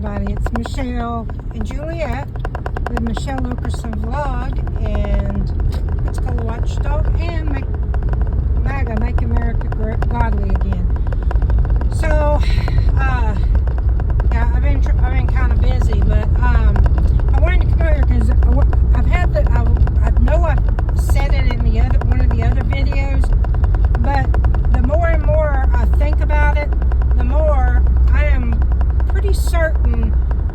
everybody. It's Michelle and Juliet with Michelle Wilkerson Vlog and Pensacola Watchdog and MAGA, Make America Godly Again. So, yeah, I've been kind of busy, but I wanted to come over here because I've had I know I've said it in one of the other videos, but the more and more I think about it, the more I am pretty certain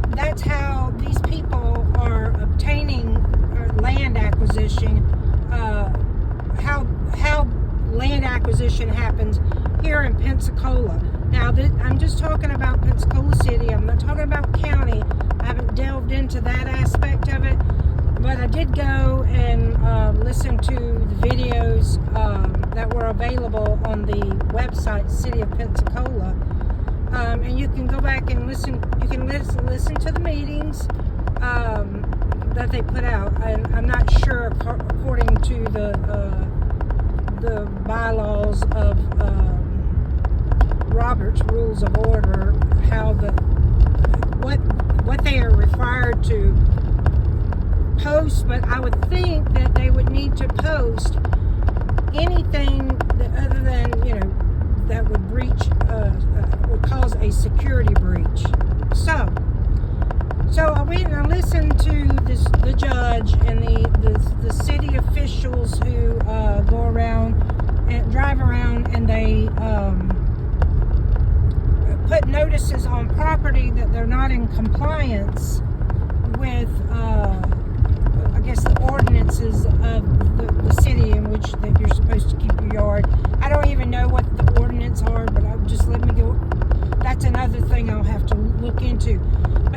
that's how these people are obtaining land acquisition, how land acquisition happens here in Pensacola. Now, I'm just talking about Pensacola City. I'm not talking about county. I haven't delved into that aspect of it, but I did go and listen to the videos that were available on the website City of Pensacola, and you can go back and listen. You can listen to the meetings that they put out. And I'm not sure, according to the bylaws of Robert's Rules of Order, how what they are required to post, but I would think that they would need to post anything other than, that would would cause a security breach. So I went and I listened to the judge and the city officials who go around and drive around, and they put notices on property that they're not in compliance with, I guess, the ordinances of the city in which that you're supposed to keep your yard. I don't even know what the ordinance are, but just let me go. That's another thing I'll have to look into.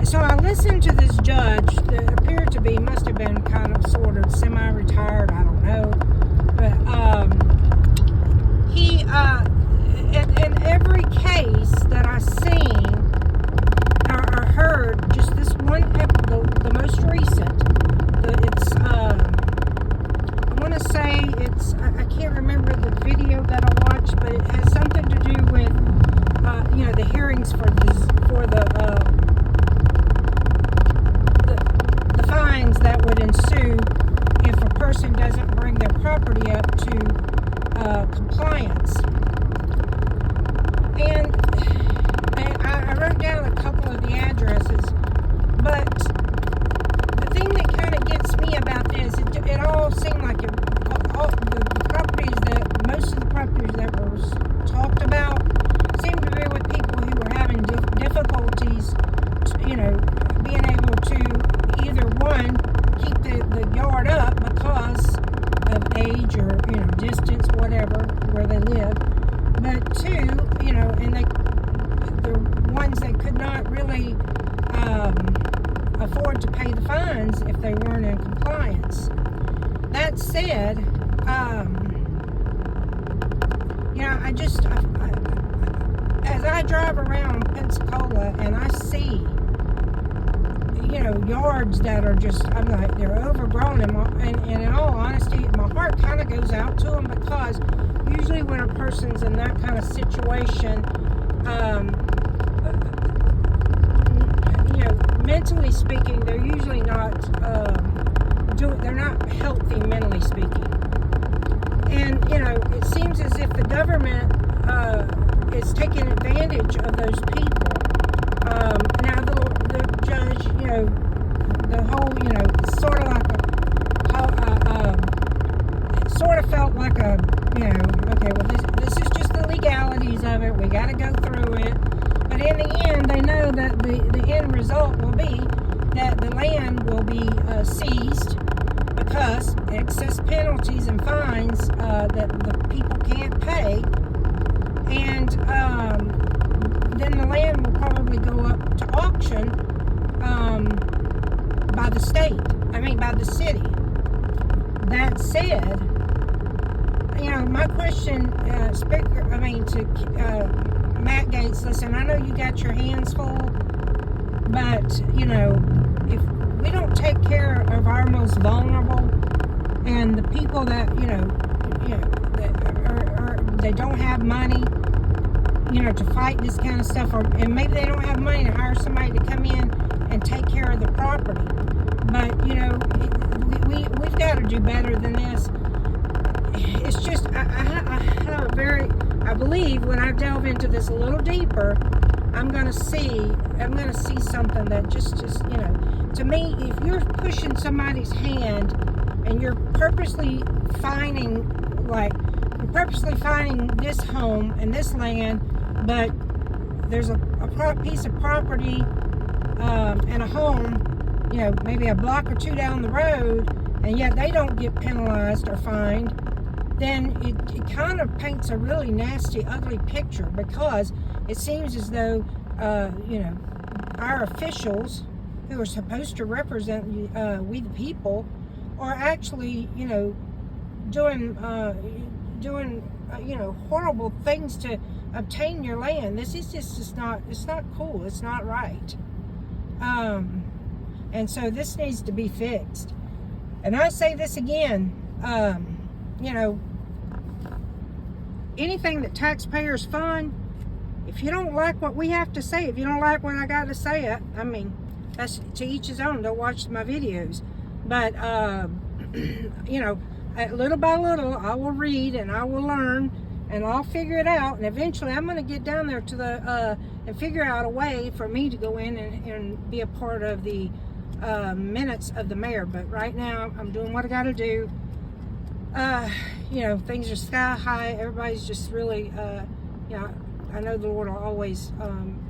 So I listened to this judge that appeared to be, must have been kind of sort of semi-retired, I don't know. But he, in every case that I've seen or heard, just this one, the most recent, I want to say I can't remember the video that I watched, but it has something to do with, the hearings for the fines that would ensue if a person doesn't bring their property up to compliance. And I wrote down a couple of the addresses, but the thing that kind of gets me about this, it all seemed like most of the properties that were talked about seemed to be with people who were having difficulties, being able to either, one, keep the yard up because of age or, distance, whatever, where they live, but two, and the ones that could not really afford to pay the fines if they weren't in compliance. That said, as I drive around Pensacola and I see, yards that are just, I'm like, they're overgrown, and in all honesty, my heart kind of goes out to them, because usually when a person's in that kind of situation, mentally speaking, they're usually not they're not healthy mentally speaking. And, it seems as if the government is taking advantage of those people. Now, the judge, the whole, sort of like it sort of felt like okay, well, this is just the legalities of it. We got to go through it. But in the end, they know that the end result will be that the land will be seized, because excess penalties and fines that the people can't pay, and then the land will probably go up to auction by the city. That said, my question, to Matt Gaetz, listen, I know you got your hands full, but, if we don't take care of our most vulnerable and the people that, that they don't have money, to fight this kind of stuff, and maybe they don't have money to hire somebody to come in and take care of the property. But we've got to do better than this. It's just I believe when I delve into this a little deeper, I'm gonna see something that just to me, if you're pushing somebody's hand and you're purposely finding this home and this land, but there's a piece of property and a home, maybe a block or two down the road, and yet they don't get penalized or fined, then it kind of paints a really nasty, ugly picture, because it seems as though our officials, who are supposed to represent we the people, are actually doing horrible things to obtain your land. This is just not cool. It's not right. And so this needs to be fixed. And I say this again, anything that taxpayers fund, if you don't like what we have to say, if you don't like what I got to say, I mean, that's to each his own. Don't watch my videos. But, little by little, I will read and I will learn and I'll figure it out. And eventually I'm going to get down there to the, and figure out a way for me to go in and be a part of the minutes of the mayor. But right now I'm doing what I got to do. Things are sky high. Everybody's just really, I know the Lord will always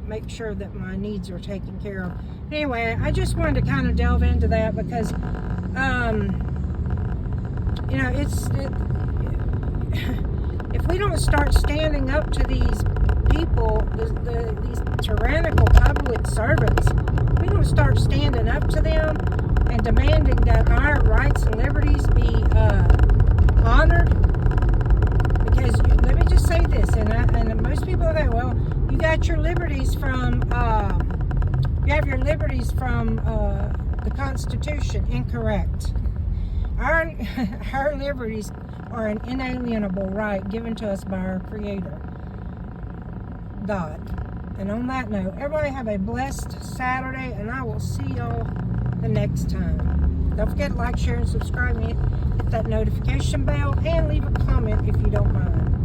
make sure that my needs are taken care of. Anyway, I just wanted to kind of delve into that because, if we don't start standing up to these people, these tyrannical public servants, we don't start standing up to them and demanding that our rights and liberties be honored. Because let me just say this, and most people are like, well, you got your liberties from, you have your liberties from the Constitution. Incorrect. Our liberties are an inalienable right given to us by our Creator, God. And on that note, everybody have a blessed Saturday, and I will see y'all the next time. Don't forget to like, share, and subscribe me. Hit that notification bell, and leave a comment if you don't mind.